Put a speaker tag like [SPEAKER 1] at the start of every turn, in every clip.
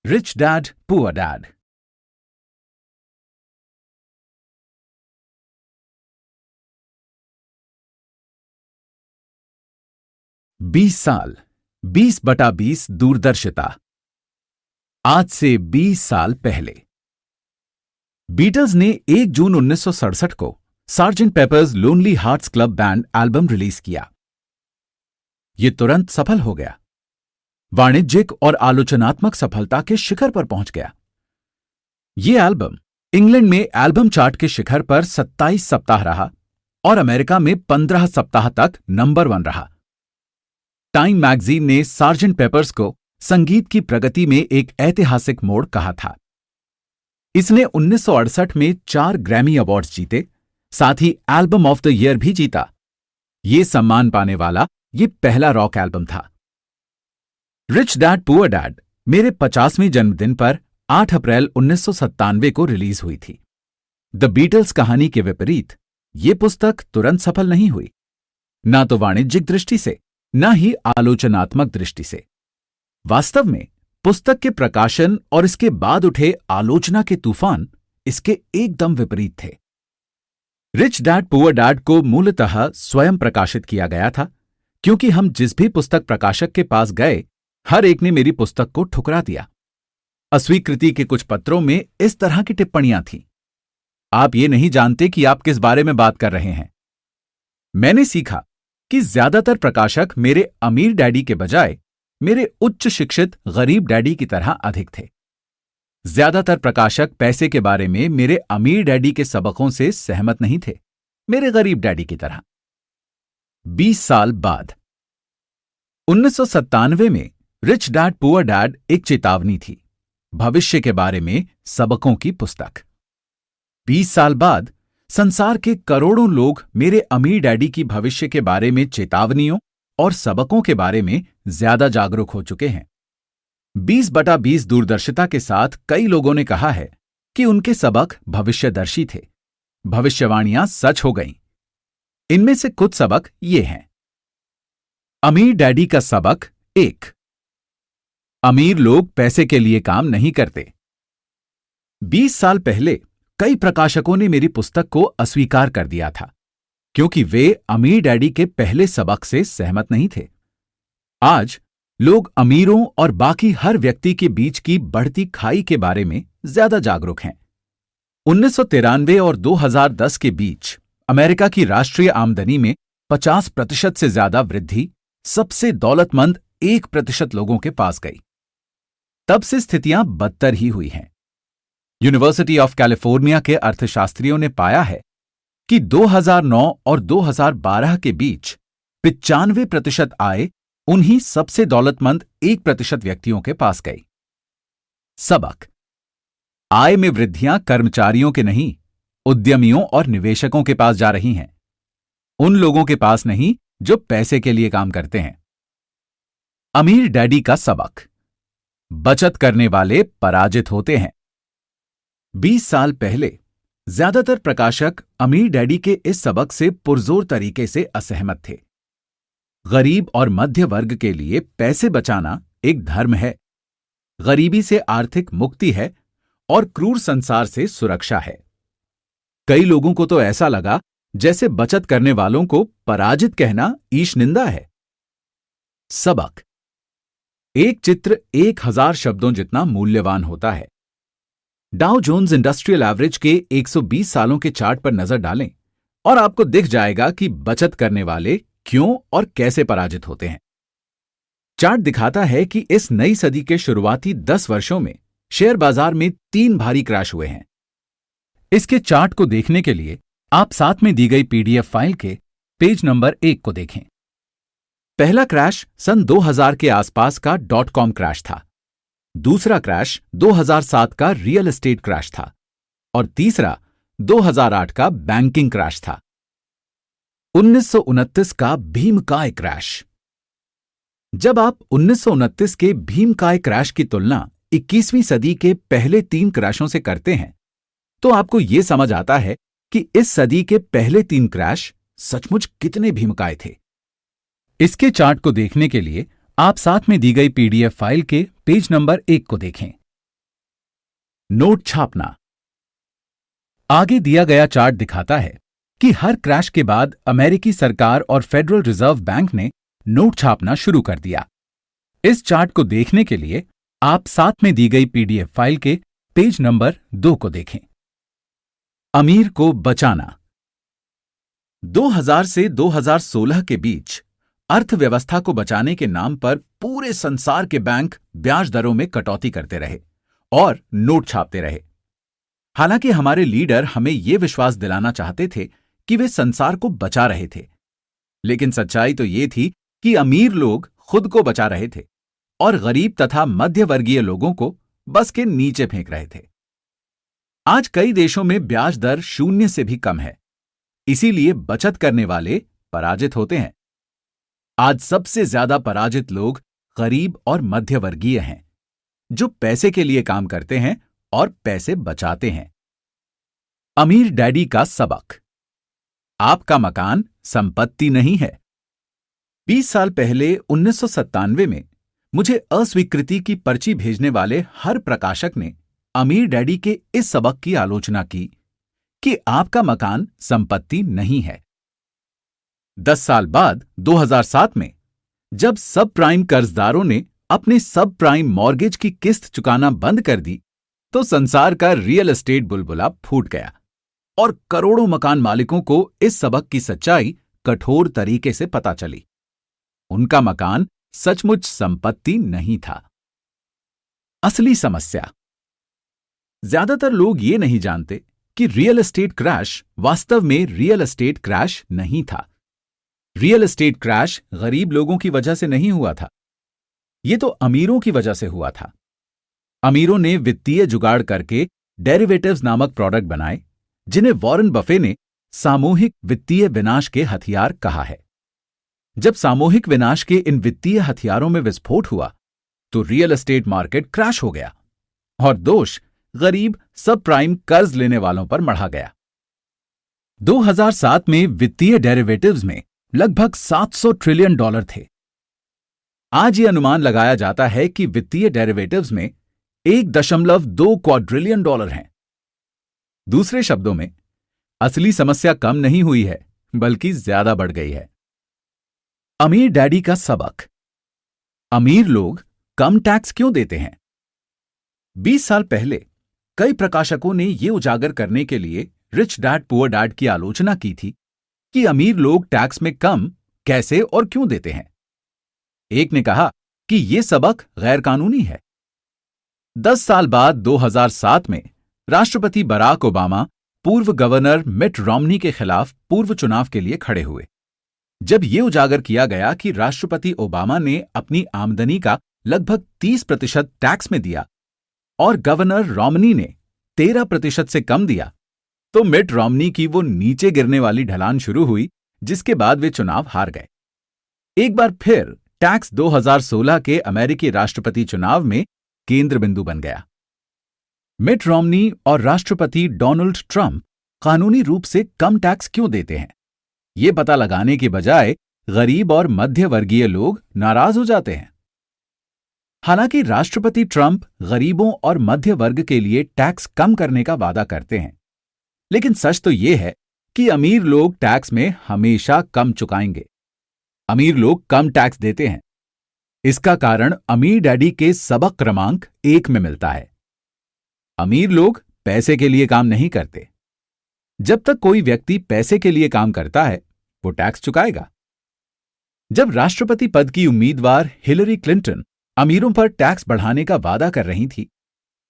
[SPEAKER 1] Rich dad poor dad. बीस साल, 20/20 दूरदर्शिता। आज से 20 साल पहले बीटल्स ने 1 जून 1967 को sergeant papers lonely hearts club band album release किया। यह तुरंत सफल हो गया, वाणिज्यिक और आलोचनात्मक सफलता के शिखर पर पहुंच गया। यह एल्बम इंग्लैंड में एल्बम चार्ट के शिखर पर 27 सप्ताह रहा और अमेरिका में 15 सप्ताह तक नंबर 1 रहा। टाइम मैगजीन ने सार्जेंट पेपर्स को संगीत की प्रगति में एक ऐतिहासिक मोड़ कहा था। इसने 1968 में 4 ग्रैमी अवार्ड्स जीते, साथ ही एल्बम ऑफ द ईयर भी जीता। यह सम्मान पाने वाला यह पहला रॉक एल्बम था। रिच डैड पुअर डैड मेरे 50वें जन्मदिन पर 8 अप्रैल 1997 को रिलीज हुई थी। द बीटल्स कहानी के विपरीत यह पुस्तक तुरंत सफल नहीं हुई, ना तो वाणिज्यिक दृष्टि से, न ही आलोचनात्मक दृष्टि से। वास्तव में पुस्तक के प्रकाशन और इसके बाद उठे आलोचना के तूफान इसके एकदम विपरीत थे। रिच डैड पुअर डैड को मूलतः स्वयं प्रकाशित किया गया था, क्योंकि हम जिस भी पुस्तक प्रकाशक के पास गए, हर एक ने मेरी पुस्तक को ठुकरा दिया। अस्वीकृति के कुछ पत्रों में इस तरह की टिप्पणियां थीं। आप ये नहीं जानते कि आप किस बारे में बात कर रहे हैं। मैंने सीखा कि ज्यादातर प्रकाशक मेरे अमीर डैडी के बजाय मेरे उच्च शिक्षित गरीब डैडी की तरह अधिक थे। ज्यादातर प्रकाशक पैसे के बारे में मेरे अमीर डैडी के सबकों से सहमत नहीं थे, मेरे गरीब डैडी की तरह। 20 साल बाद 1997 में रिच डैड पुअर डैड एक चेतावनी थी, भविष्य के बारे में सबकों की पुस्तक। 20 साल बाद संसार के करोड़ों लोग मेरे अमीर डैडी की भविष्य के बारे में चेतावनियों और सबकों के बारे में ज्यादा जागरूक हो चुके हैं। 20/20 दूरदर्शिता के साथ कई लोगों ने कहा है कि उनके सबक भविष्यदर्शी थे। भविष्यवाणियां सच हो गईं। इनमें से कुछ सबक ये हैं। अमीर डैडी का सबक 1। अमीर लोग पैसे के लिए काम नहीं करते। 20 साल पहले कई प्रकाशकों ने मेरी पुस्तक को अस्वीकार कर दिया था, क्योंकि वे अमीर डैडी के पहले सबक से सहमत नहीं थे। आज लोग अमीरों और बाकी हर व्यक्ति के बीच की बढ़ती खाई के बारे में ज्यादा जागरूक हैं। 1993 और 2010 के बीच अमेरिका की राष्ट्रीय आमदनी में 50% से ज्यादा वृद्धि सबसे दौलतमंद 1% लोगों के पास गई। तब से स्थितियां बदतर ही हुई हैं। यूनिवर्सिटी ऑफ कैलिफोर्निया के अर्थशास्त्रियों ने पाया है कि 2009 और 2012 के बीच 95% आय उन्हीं सबसे दौलतमंद 1% व्यक्तियों के पास गई। सबक: आय में वृद्धियां कर्मचारियों के नहीं, उद्यमियों और निवेशकों के पास जा रही हैं, उन लोगों के पास नहीं जो पैसे के लिए काम करते हैं। अमीर डैडी का सबक: बचत करने वाले पराजित होते हैं। 20 साल पहले ज्यादातर प्रकाशक अमीर डैडी के इस सबक से पुरजोर तरीके से असहमत थे। गरीब और मध्य वर्ग के लिए पैसे बचाना एक धर्म है, गरीबी से आर्थिक मुक्ति है और क्रूर संसार से सुरक्षा है। कई लोगों को तो ऐसा लगा जैसे बचत करने वालों को पराजित कहना ईश निंदा है। सबक: एक चित्र 1000 शब्दों जितना मूल्यवान होता है। डाउ जोन्स इंडस्ट्रियल एवरेज के 120 सालों के चार्ट पर नजर डालें और आपको दिख जाएगा कि बचत करने वाले क्यों और कैसे पराजित होते हैं। चार्ट दिखाता है कि इस नई सदी के शुरुआती 10 वर्षों में शेयर बाजार में 3 भारी क्रैश हुए हैं। इसके चार्ट को देखने के लिए आप साथ में दी गई पीडीएफ फाइल के पेज नंबर 1 को देखें। पहला क्रैश सन 2000 के आसपास का .com क्रैश था, दूसरा क्रैश 2007 का रियल एस्टेट क्रैश था और तीसरा 2008 का बैंकिंग क्रैश था। 1929 का भीमकाय क्रैश। जब आप 1929 के भीमकाय क्रैश की तुलना 21वीं सदी के पहले 3 क्रैशों से करते हैं तो आपको यह समझ आता है कि इस सदी के पहले 3 क्रैश सचमुच कितने भीमकाय थे। इसके चार्ट को देखने के लिए आप साथ में दी गई पीडीएफ फाइल के पेज नंबर 1 को देखें। नोट छापना। आगे दिया गया चार्ट दिखाता है कि हर क्रैश के बाद अमेरिकी सरकार और फेडरल रिजर्व बैंक ने नोट छापना शुरू कर दिया। इस चार्ट को देखने के लिए आप साथ में दी गई पीडीएफ फाइल के पेज नंबर 2 को देखें। अमीर को बचाना। 2000 से 2016 के बीच अर्थव्यवस्था को बचाने के नाम पर पूरे संसार के बैंक ब्याज दरों में कटौती करते रहे और नोट छापते रहे। हालांकि हमारे लीडर हमें यह विश्वास दिलाना चाहते थे कि वे संसार को बचा रहे थे, लेकिन सच्चाई तो यह थी कि अमीर लोग खुद को बचा रहे थे और गरीब तथा मध्यवर्गीय लोगों को बस के नीचे फेंक रहे थे। आज कई देशों में ब्याज दर 0 से भी कम है, इसीलिए बचत करने वाले पराजित होते हैं। आज सबसे ज्यादा पराजित लोग गरीब और मध्यवर्गीय हैं, जो पैसे के लिए काम करते हैं और पैसे बचाते हैं। अमीर डैडी का सबक। आपका मकान संपत्ति नहीं है। 20 साल पहले 1997 में मुझे अस्वीकृति की पर्ची भेजने वाले हर प्रकाशक ने अमीर डैडी के इस सबक की आलोचना की कि आपका मकान संपत्ति नहीं है। 10 साल बाद 2007 में जब सब प्राइम कर्जदारों ने अपने सब प्राइम मॉर्गेज की किस्त चुकाना बंद कर दी, तो संसार का रियल एस्टेट बुलबुला फूट गया और करोड़ों मकान मालिकों को इस सबक की सच्चाई कठोर तरीके से पता चली। उनका मकान सचमुच संपत्ति नहीं था। असली समस्या। ज्यादातर लोग ये नहीं जानते कि रियल एस्टेट क्रैश वास्तव में रियल एस्टेट क्रैश नहीं था। रियल एस्टेट क्रैश गरीब लोगों की वजह से नहीं हुआ था, ये तो अमीरों की वजह से हुआ था। अमीरों ने वित्तीय जुगाड़ करके डेरिवेटिव्स नामक प्रोडक्ट बनाए, जिन्हें वॉरेन बफे ने सामूहिक वित्तीय विनाश के हथियार कहा है। जब सामूहिक विनाश के इन वित्तीय हथियारों में विस्फोट हुआ, तो रियल एस्टेट मार्केट क्रैश हो गया और दोष गरीब सब प्राइम कर्ज लेने वालों पर मढ़ा गया। 2007 में वित्तीय डेरिवेटिव्स में लगभग $700 ट्रिलियन थे। आज यह अनुमान लगाया जाता है कि वित्तीय डेरिवेटिव्स में 1.2 क्वाड्रिलियन डॉलर हैं। दूसरे शब्दों में, असली समस्या कम नहीं हुई है, बल्कि ज्यादा बढ़ गई है। अमीर डैडी का सबक। अमीर लोग कम टैक्स क्यों देते हैं? 20 साल पहले कई प्रकाशकों ने यह उजागर करने के लिए रिच डैड पुअर डैड की आलोचना की थी कि अमीर लोग टैक्स में कम कैसे और क्यों देते हैं। एक ने कहा कि यह सबक गैर कानूनी है। 10 साल बाद 2007 में राष्ट्रपति बराक ओबामा पूर्व गवर्नर मिट रोमनी के खिलाफ पूर्व चुनाव के लिए खड़े हुए। जब यह उजागर किया गया कि राष्ट्रपति ओबामा ने अपनी आमदनी का लगभग 30% टैक्स में दिया और गवर्नर रोमनी ने 13% से कम दिया, तो मिट रोमनी की वो नीचे गिरने वाली ढलान शुरू हुई, जिसके बाद वे चुनाव हार गए। एक बार फिर टैक्स 2016 के अमेरिकी राष्ट्रपति चुनाव में केंद्र बिंदु बन गया। मिट रोमनी और राष्ट्रपति डोनाल्ड ट्रंप कानूनी रूप से कम टैक्स क्यों देते हैं, ये पता लगाने के बजाय गरीब और मध्य वर्गीय लोग नाराज हो जाते हैं। हालांकि राष्ट्रपति ट्रंप गरीबों और मध्य वर्ग के लिए टैक्स कम करने का वादा करते हैं, लेकिन सच तो यह है कि अमीर लोग टैक्स में हमेशा कम चुकाएंगे। अमीर लोग कम टैक्स देते हैं। इसका कारण अमीर डैडी के सबक क्रमांक 1 में मिलता है। अमीर लोग पैसे के लिए काम नहीं करते। जब तक कोई व्यक्ति पैसे के लिए काम करता है, वो टैक्स चुकाएगा। जब राष्ट्रपति पद की उम्मीदवार हिलरी क्लिंटन अमीरों पर टैक्स बढ़ाने का वादा कर रही थी,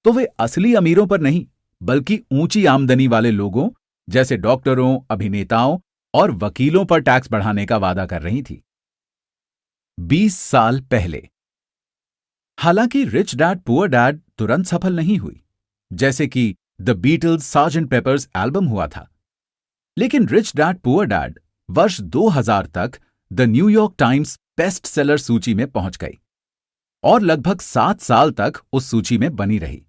[SPEAKER 1] तो वे असली अमीरों पर नहीं, बल्कि ऊंची आमदनी वाले लोगों जैसे डॉक्टरों, अभिनेताओं और वकीलों पर टैक्स बढ़ाने का वादा कर रही थी। 20 साल पहले। हालांकि रिच डैड पुअर डैड तुरंत सफल नहीं हुई, जैसे कि the Beatles Sergeant Pepper's album हुआ था, लेकिन रिच डैड पुअर डैड वर्ष 2000 तक the New York times best seller सूची में पहुंच गई और लगभग 7 साल तक उस सूची में बनी रही।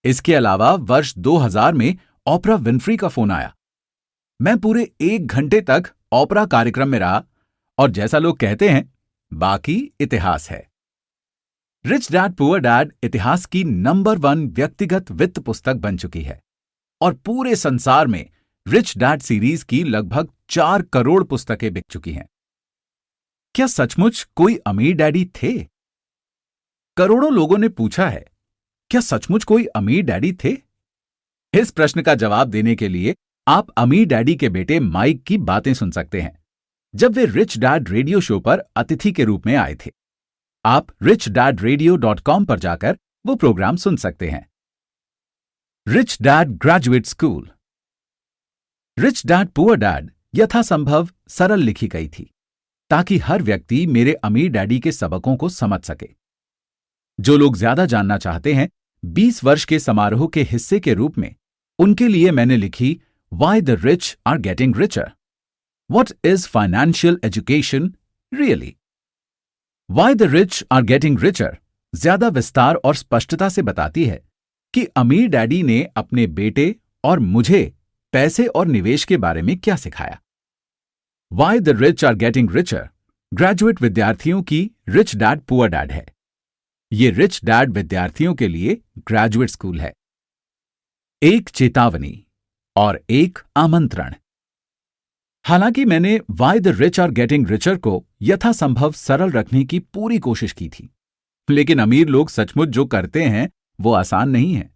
[SPEAKER 1] इसके अलावा वर्ष 2000 में ओपरा विनफ्री का फोन आया। मैं पूरे 1 घंटे तक ओपरा कार्यक्रम में रहा और जैसा लोग कहते हैं, बाकी इतिहास है। रिच डैड पुअर डैड इतिहास की नंबर 1 व्यक्तिगत वित्त पुस्तक बन चुकी है और पूरे संसार में रिच डैड सीरीज की लगभग 4 करोड़ पुस्तकें बिक चुकी हैं। क्या सचमुच कोई अमीर डैडी थे? करोड़ों लोगों ने पूछा है, क्या सचमुच कोई अमीर डैडी थे? इस प्रश्न का जवाब देने के लिए आप अमीर डैडी के बेटे माइक की बातें सुन सकते हैं, जब वे रिच डैड रेडियो शो पर अतिथि के रूप में आए थे। आप richdadradio.com पर जाकर वो प्रोग्राम सुन सकते हैं। Rich dad graduate school. Rich dad poor dad यथासंभव सरल लिखी गई थी ताकि हर व्यक्ति मेरे अमीर डैडी के सबकों को समझ सके। जो लोग ज्यादा जानना चाहते हैं, 20 वर्ष के समारोह के हिस्से के रूप में उनके लिए मैंने लिखी why the rich are getting richer, what is financial education really. Why the rich are getting richer ज्यादा विस्तार और स्पष्टता से बताती है कि अमीर डैडी ने अपने बेटे और मुझे पैसे और निवेश के बारे में क्या सिखाया। Why the rich are getting richer graduate विद्यार्थियों की रिच डैड पुअर डैड है। ये रिच डैड विद्यार्थियों के लिए ग्रेजुएट स्कूल है। एक चेतावनी और एक आमंत्रण। हालांकि मैंने why the rich are getting richer को यथासंभव सरल रखने की पूरी कोशिश की थी, लेकिन अमीर लोग सचमुच जो करते हैं वो आसान नहीं है,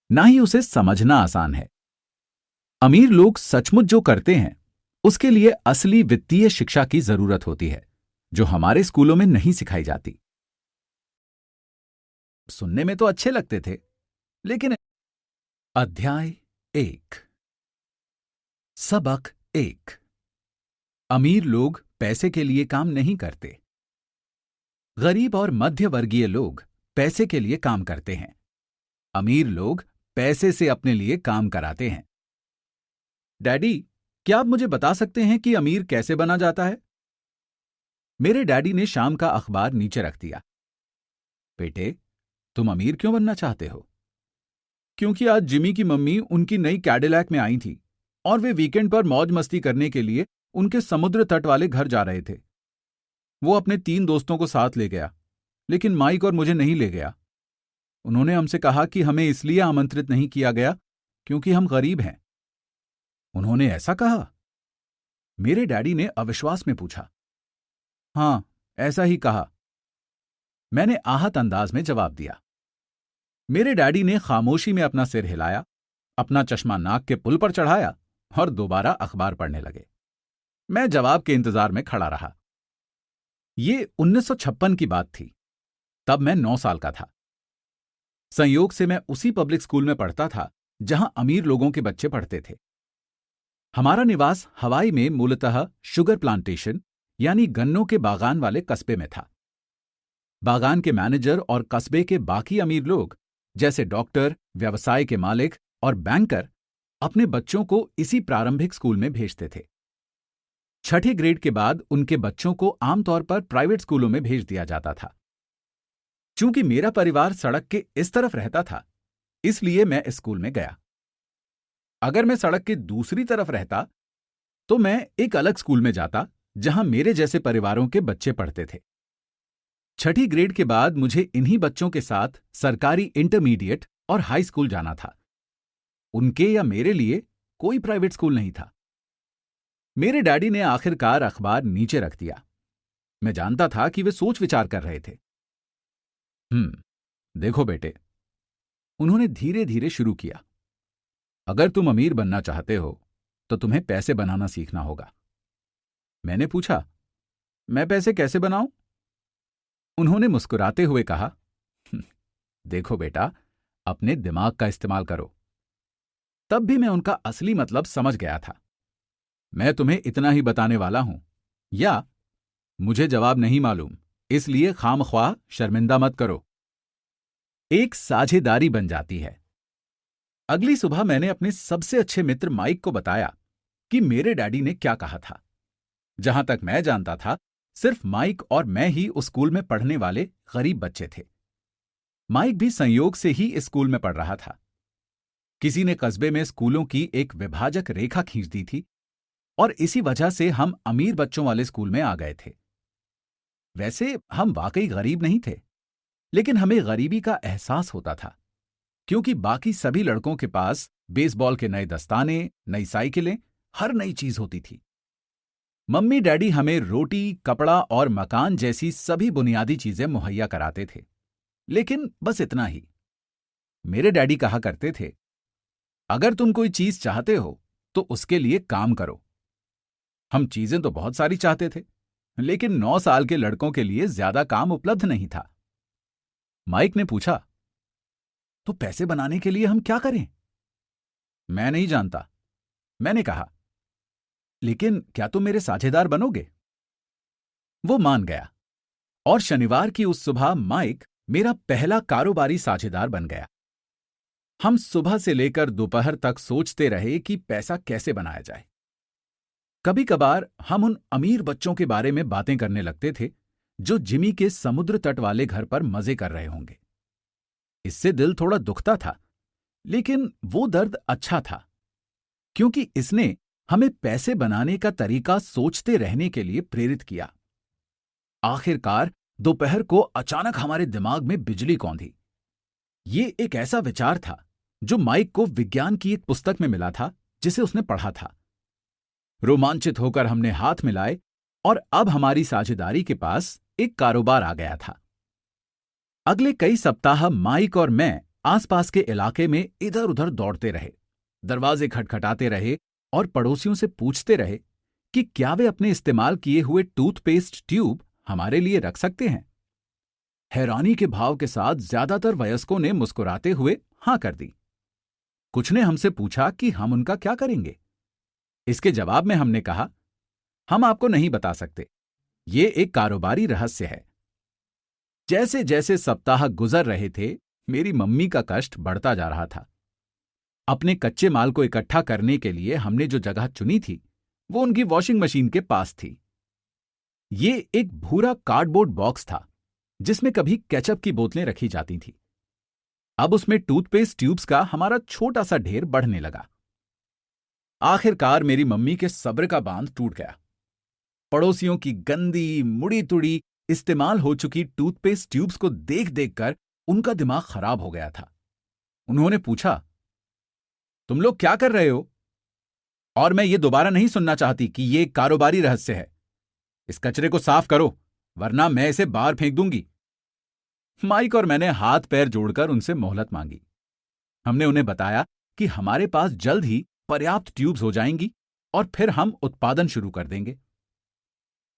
[SPEAKER 1] ना ही उसे समझना आसान है। अमीर लोग सचमुच जो करते हैं उसके लिए असली वित्तीय शिक्षा की जरूरत होती है, जो हमारे स्कूलों में नहीं सिखाई जाती। सुनने में तो अच्छे लगते थे, लेकिन अध्याय 1। सबक 1। अमीर लोग पैसे के लिए काम नहीं करते। गरीब और मध्य वर्गीय लोग पैसे के लिए काम करते हैं। अमीर लोग पैसे से अपने लिए काम कराते हैं। डैडी, क्या आप मुझे बता सकते हैं कि अमीर कैसे बना जाता है? मेरे डैडी ने शाम का अखबार नीचे रख दिया। बेटे, तुम अमीर क्यों बनना चाहते हो? क्योंकि आज जिमी की मम्मी उनकी नई कैडिलैक में आई थी और वे वीकेंड पर मौज मस्ती करने के लिए उनके समुद्र तट वाले घर जा रहे थे। वो अपने 3 दोस्तों को साथ ले गया, लेकिन माइक और मुझे नहीं ले गया। उन्होंने हमसे कहा कि हमें इसलिए आमंत्रित नहीं किया गया क्योंकि हम गरीब हैं। उन्होंने ऐसा कहा? मेरे डैडी ने अविश्वास में पूछा। हां, ऐसा ही कहा, मैंने आहत अंदाज में जवाब दिया। मेरे डैडी ने खामोशी में अपना सिर हिलाया, अपना चश्मा नाक के पुल पर चढ़ाया और दोबारा अखबार पढ़ने लगे। मैं जवाब के इंतजार में खड़ा रहा। ये 1956 की बात थी। तब मैं 9 साल का था। संयोग से मैं उसी पब्लिक स्कूल में पढ़ता था जहां अमीर लोगों के बच्चे पढ़ते थे। हमारा निवास हवाई में मूलतः शुगर प्लांटेशन यानी गन्नों के बागान वाले कस्बे में था। बागान के मैनेजर और कस्बे के बाकी अमीर लोग जैसे डॉक्टर, व्यवसाय के मालिक और बैंकर अपने बच्चों को इसी प्रारंभिक स्कूल में भेजते थे। 6ठी ग्रेड के बाद उनके बच्चों को आमतौर पर प्राइवेट स्कूलों में भेज दिया जाता था। चूंकि मेरा परिवार सड़क के इस तरफ रहता था, इसलिए मैं इस स्कूल में गया। अगर मैं सड़क के दूसरी तरफ रहता तो मैं एक अलग स्कूल में जाता जहां मेरे जैसे परिवारों के बच्चे पढ़ते थे। 6ठी ग्रेड के बाद मुझे इन्हीं बच्चों के साथ सरकारी इंटरमीडिएट और हाई स्कूल जाना था। उनके या मेरे लिए कोई प्राइवेट स्कूल नहीं था। मेरे डैडी ने आखिरकार अखबार नीचे रख दिया। मैं जानता था कि वे सोच विचार कर रहे थे। देखो बेटे, उन्होंने धीरे धीरे शुरू किया, अगर तुम अमीर बनना चाहते हो तो तुम्हें पैसे बनाना सीखना होगा। मैंने पूछा, मैं पैसे कैसे बनाऊं? उन्होंने मुस्कुराते हुए कहा, देखो बेटा, अपने दिमाग का इस्तेमाल करो। तब भी मैं उनका असली मतलब समझ गया था। मैं तुम्हें इतना ही बताने वाला हूं, या मुझे जवाब नहीं मालूम, इसलिए खामख्वाह शर्मिंदा मत करो। एक साझेदारी बन जाती है। अगली सुबह मैंने अपने सबसे अच्छे मित्र माइक को बताया कि मेरे डैडी ने क्या कहा था। जहां तक मैं जानता था, सिर्फ माइक और मैं ही उस स्कूल में पढ़ने वाले गरीब बच्चे थे। माइक भी संयोग से ही इस स्कूल में पढ़ रहा था। किसी ने कस्बे में स्कूलों की एक विभाजक रेखा खींच दी थी और इसी वजह से हम अमीर बच्चों वाले स्कूल में आ गए थे। वैसे हम वाकई गरीब नहीं थे। लेकिन हमें गरीबी का एहसास होता था, क्योंकि बाकी सभी लड़कों के पास बेसबॉल के नए दस्ताने, नई साइकिलें, हर नई चीज होती थी। मम्मी डैडी हमें रोटी, कपड़ा और मकान जैसी सभी बुनियादी चीजें मुहैया कराते थे, लेकिन बस इतना ही। मेरे डैडी कहा करते थे, अगर तुम कोई चीज चाहते हो तो उसके लिए काम करो। हम चीजें तो बहुत सारी चाहते थे, लेकिन 9 साल के लड़कों के लिए ज्यादा काम उपलब्ध नहीं था। माइक ने पूछा, तो पैसे बनाने के लिए हम क्या करें? मैं नहीं जानता, मैंने कहा, लेकिन क्या तुम मेरे साझेदार बनोगे? वो मान गया और शनिवार की उस सुबह माइक मेरा पहला कारोबारी साझेदार बन गया। हम सुबह से लेकर दोपहर तक सोचते रहे कि पैसा कैसे बनाया जाए। कभी कभार हम उन अमीर बच्चों के बारे में बातें करने लगते थे जो जिमी के समुद्र तट वाले घर पर मजे कर रहे होंगे। इससे दिल थोड़ा दुखता था, लेकिन वो दर्द अच्छा था, क्योंकि इसने हमें पैसे बनाने का तरीका सोचते रहने के लिए प्रेरित किया। आखिरकार दोपहर को अचानक हमारे दिमाग में बिजली कौंधी। ये एक ऐसा विचार था जो माइक को विज्ञान की एक पुस्तक में मिला था जिसे उसने पढ़ा था। रोमांचित होकर हमने हाथ मिलाए और अब हमारी साझेदारी के पास एक कारोबार आ गया था। अगले कई सप्ताह माइक और मैं आसपास के इलाके में इधर उधर दौड़ते रहे, दरवाजे खटखटाते रहे और पड़ोसियों से पूछते रहे कि क्या वे अपने इस्तेमाल किए हुए टूथपेस्ट ट्यूब हमारे लिए रख सकते हैं। हैरानी के भाव के साथ ज्यादातर वयस्कों ने मुस्कुराते हुए हां कर दी। कुछ ने हमसे पूछा कि हम उनका क्या करेंगे। इसके जवाब में हमने कहा, हम आपको नहीं बता सकते, ये एक कारोबारी रहस्य है। जैसे जैसे सप्ताह गुजर रहे थे, मेरी मम्मी का कष्ट बढ़ता जा रहा था। अपने कच्चे माल को इकट्ठा करने के लिए हमने जो जगह चुनी थी वो उनकी वॉशिंग मशीन के पास थी। ये एक भूरा कार्डबोर्ड बॉक्स था जिसमें कभी केचप की बोतलें रखी जाती थी। अब उसमें टूथपेस्ट ट्यूब्स का हमारा छोटा सा ढेर बढ़ने लगा। आखिरकार मेरी मम्मी के सब्र का बांध टूट गया। पड़ोसियों की गंदी, मुड़ी तुड़ी, इस्तेमाल हो चुकी टूथपेस्ट ट्यूब्स को देख देखकर उनका दिमाग खराब हो गया था। उन्होंने पूछा, तुम लोग क्या कर रहे हो? और मैं ये दोबारा नहीं सुनना चाहती कि ये एक कारोबारी रहस्य है। इस कचरे को साफ करो, वरना मैं इसे बाहर फेंक दूंगी। माइक और मैंने हाथ पैर जोड़कर उनसे मोहलत मांगी। हमने उन्हें बताया कि हमारे पास जल्द ही पर्याप्त ट्यूब्स हो जाएंगी और फिर हम उत्पादन शुरू कर देंगे।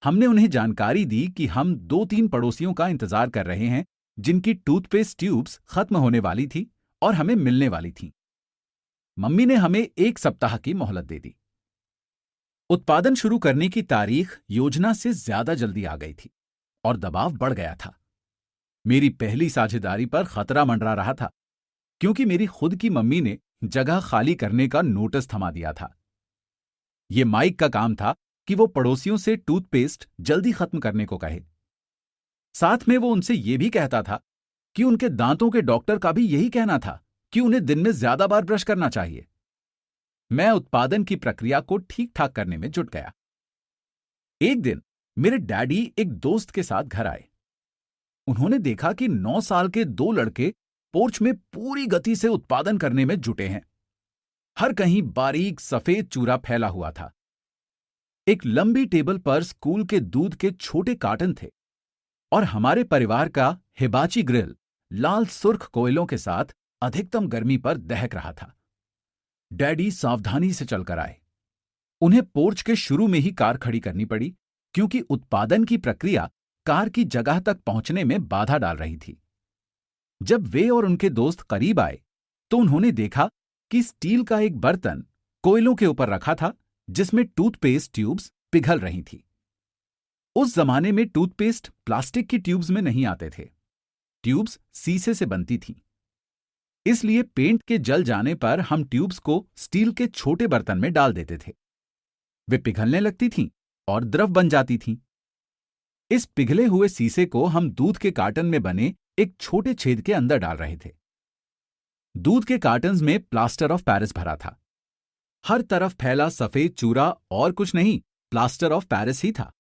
[SPEAKER 1] हमने उन्हें जानकारी दी कि हम 2-3 पड़ोसियों का इंतजार कर रहे हैं जिनकी टूथपेस्ट ट्यूब्स खत्म होने वाली थी और हमें मिलने वाली थीं। मम्मी ने हमें 1 सप्ताह की मोहलत दे दी। उत्पादन शुरू करने की तारीख योजना से ज्यादा जल्दी आ गई थी और दबाव बढ़ गया था। मेरी पहली साझेदारी पर खतरा मंडरा रहा था, क्योंकि मेरी खुद की मम्मी ने जगह खाली करने का नोटिस थमा दिया था। यह माइक का काम था कि वो पड़ोसियों से टूथपेस्ट जल्दी खत्म करने को कहे। साथ में वो उनसे यह भी कहता था कि उनके दांतों के डॉक्टर का भी यही कहना था कि उन्हें दिन में ज्यादा बार ब्रश करना चाहिए। मैं उत्पादन की प्रक्रिया को ठीक ठाक करने में जुट गया। एक दिन मेरे डैडी एक दोस्त के साथ घर आए। उन्होंने देखा कि 9 साल के 2 लड़के पोर्च में पूरी गति से उत्पादन करने में जुटे हैं। हर कहीं बारीक सफेद चूरा फैला हुआ था। एक लंबी टेबल पर स्कूल के दूध के छोटे कार्टन थे और हमारे परिवार का हिबाची ग्रिल लाल सुर्ख कोयलों के साथ अधिकतम गर्मी पर दहक रहा था। डैडी सावधानी से चलकर आए। उन्हें पोर्च के शुरू में ही कार खड़ी करनी पड़ी, क्योंकि उत्पादन की प्रक्रिया कार की जगह तक पहुंचने में बाधा डाल रही थी। जब वे और उनके दोस्त करीब आए तो उन्होंने देखा कि स्टील का एक बर्तन कोयलों के ऊपर रखा था जिसमें टूथपेस्ट ट्यूब्स पिघल रही थी। उस जमाने में टूथपेस्ट प्लास्टिक की ट्यूब्स में नहीं आते थे। ट्यूब्स शीशे से बनती थीं। इसलिए पेंट के जल जाने पर हम ट्यूब्स को स्टील के छोटे बर्तन में डाल देते थे। वे पिघलने लगती थीं और द्रव बन जाती थीं। इस पिघले हुए शीशे को हम दूध के कार्टन में बने एक छोटे छेद के अंदर डाल रहे थे। दूध के कार्टन्स में प्लास्टर ऑफ पेरिस भरा था। हर तरफ फैला सफेद चूरा और कुछ नहीं, प्लास्टर ऑफ पेरिस ही था।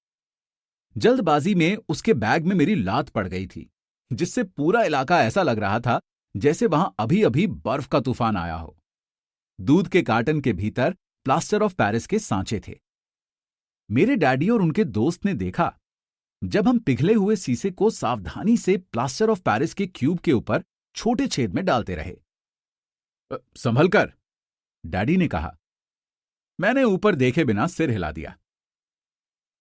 [SPEAKER 1] जल्दबाजी में उसके बैग में मेरी लात पड़ गई थी। जिससे पूरा इलाका ऐसा लग रहा था जैसे वहां अभी अभी बर्फ का तूफान आया हो। दूध के कार्टन के भीतर प्लास्टर ऑफ पेरिस के सांचे थे। मेरे डैडी और उनके दोस्त ने देखा जब हम पिघले हुए शीशे को सावधानी से प्लास्टर ऑफ पेरिस के क्यूब के ऊपर छोटे छेद में डालते रहे। संभल कर, डैडी ने कहा। मैंने ऊपर देखे बिना सिर हिला दिया।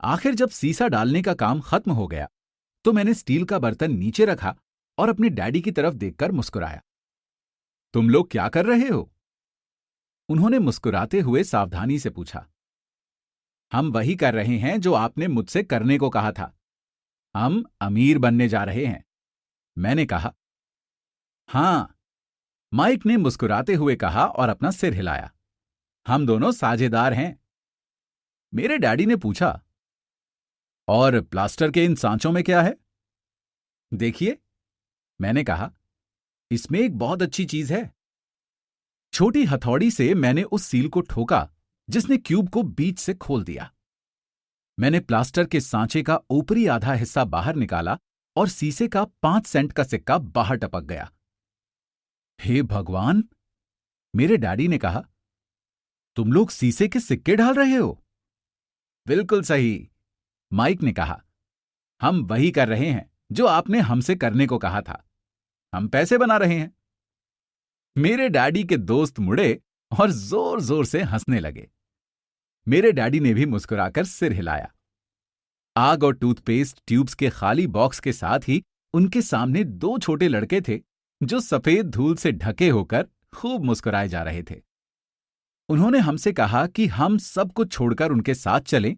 [SPEAKER 1] आखिर जब सीसा डालने का काम खत्म हो गया तो मैंने स्टील का बर्तन नीचे रखा और अपने डैडी की तरफ देखकर मुस्कुराया। तुम लोग क्या कर रहे हो? उन्होंने मुस्कुराते हुए सावधानी से पूछा। हम वही कर रहे हैं जो आपने मुझसे करने को कहा था। हम अमीर बनने जा रहे हैं, मैंने कहा। हां, माइक ने मुस्कुराते हुए कहा और अपना सिर हिलाया। हम दोनों साझेदार हैं। मेरे डैडी ने पूछा, और प्लास्टर के इन सांचों में क्या है? देखिए, मैंने कहा, इसमें एक बहुत अच्छी चीज है। छोटी हथौड़ी से मैंने उस सील को ठोका जिसने क्यूब को बीच से खोल दिया। मैंने प्लास्टर के सांचे का ऊपरी आधा हिस्सा बाहर निकाला और शीशे का 5 सेंट का सिक्का बाहर टपक गया। हे भगवान, मेरे डैडी ने कहा, तुम लोग शीशे के सिक्के ढाल रहे हो? बिल्कुल सही, माइक ने कहा। हम वही कर रहे हैं जो आपने हमसे करने को कहा था। हम पैसे बना रहे हैं। मेरे डैडी के दोस्त मुड़े और जोर जोर से हंसने लगे। मेरे डैडी ने भी मुस्कुराकर सिर हिलाया। आग और टूथपेस्ट ट्यूब्स के खाली बॉक्स के साथ ही उनके सामने 2 छोटे लड़के थे जो सफेद धूल से ढके होकर खूब मुस्कुराए जा रहे थे। उन्होंने हमसे कहा कि हम सब कुछ छोड़कर उनके साथ चलें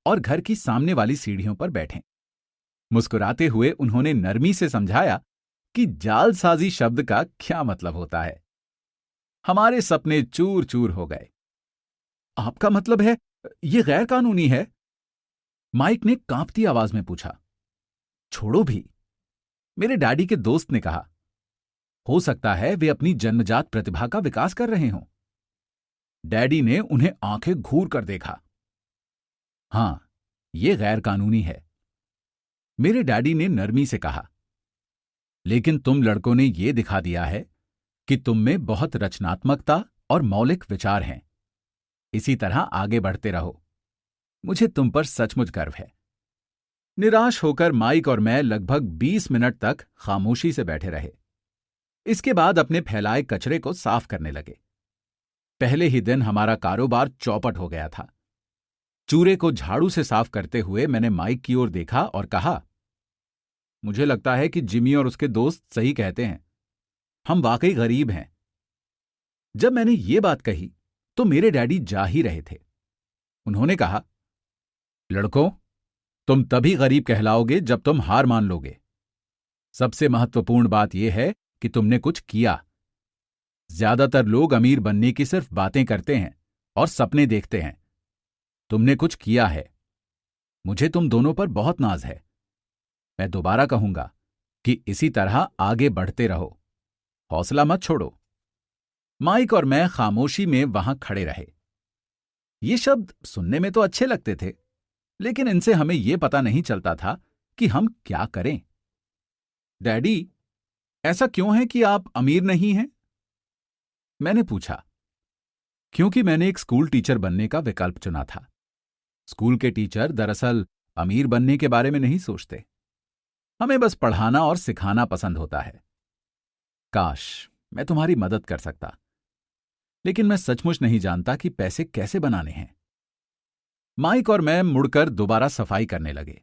[SPEAKER 1] और घर की सामने वाली सीढ़ियों पर बैठें। मुस्कुराते हुए उन्होंने नरमी से समझाया कि जालसाजी शब्द का क्या मतलब होता है। हमारे सपने चूर चूर हो गए। आपका मतलब है ये गैर कानूनी है? माइक ने कांपती आवाज में पूछा। छोड़ो भी, मेरे डैडी के दोस्त ने कहा। हो सकता है वे अपनी जन्मजात प्रतिभा का विकास कर रहे हों। डैडी ने उन्हें आंखें घूर कर देखा। हां, यह गैर कानूनी है, मेरे डैडी ने नरमी से कहा। लेकिन तुम लड़कों ने यह दिखा दिया है कि तुम में बहुत रचनात्मकता और मौलिक विचार हैं। इसी तरह आगे बढ़ते रहो। मुझे तुम पर सचमुच गर्व है। निराश होकर माइक और मैं लगभग 20 मिनट तक खामोशी से बैठे रहे। इसके बाद अपने फैलाए कचरे को साफ करने लगे। पहले ही दिन हमारा कारोबार चौपट हो गया था। चूरे को झाड़ू से साफ करते हुए मैंने माइक की ओर देखा और कहा, मुझे लगता है कि जिमी और उसके दोस्त सही कहते हैं। हम वाकई गरीब हैं। जब मैंने ये बात कही तो मेरे डैडी जा ही रहे थे। उन्होंने कहा, लड़कों, तुम तभी गरीब कहलाओगे जब तुम हार मान लोगे। सबसे महत्वपूर्ण बात यह है कि तुमने कुछ किया। ज्यादातर लोग अमीर बनने की सिर्फ बातें करते हैं और सपने देखते हैं। तुमने कुछ किया है। मुझे तुम दोनों पर बहुत नाज है। मैं दोबारा कहूंगा कि इसी तरह आगे बढ़ते रहो, हौसला मत छोड़ो। माइक और मैं खामोशी में वहां खड़े रहे। ये शब्द सुनने में तो अच्छे लगते थे, लेकिन इनसे हमें यह पता नहीं चलता था कि हम क्या करें। डैडी, ऐसा क्यों है कि आप अमीर नहीं हैं? मैंने पूछा। क्योंकि मैंने एक स्कूल टीचर बनने का विकल्प चुना था। स्कूल के टीचर दरअसल अमीर बनने के बारे में नहीं सोचते। हमें बस पढ़ाना और सिखाना पसंद होता है। काश मैं तुम्हारी मदद कर सकता, लेकिन मैं सचमुच नहीं जानता कि पैसे कैसे बनाने हैं। माइक और मैं मुड़कर दोबारा सफाई करने लगे।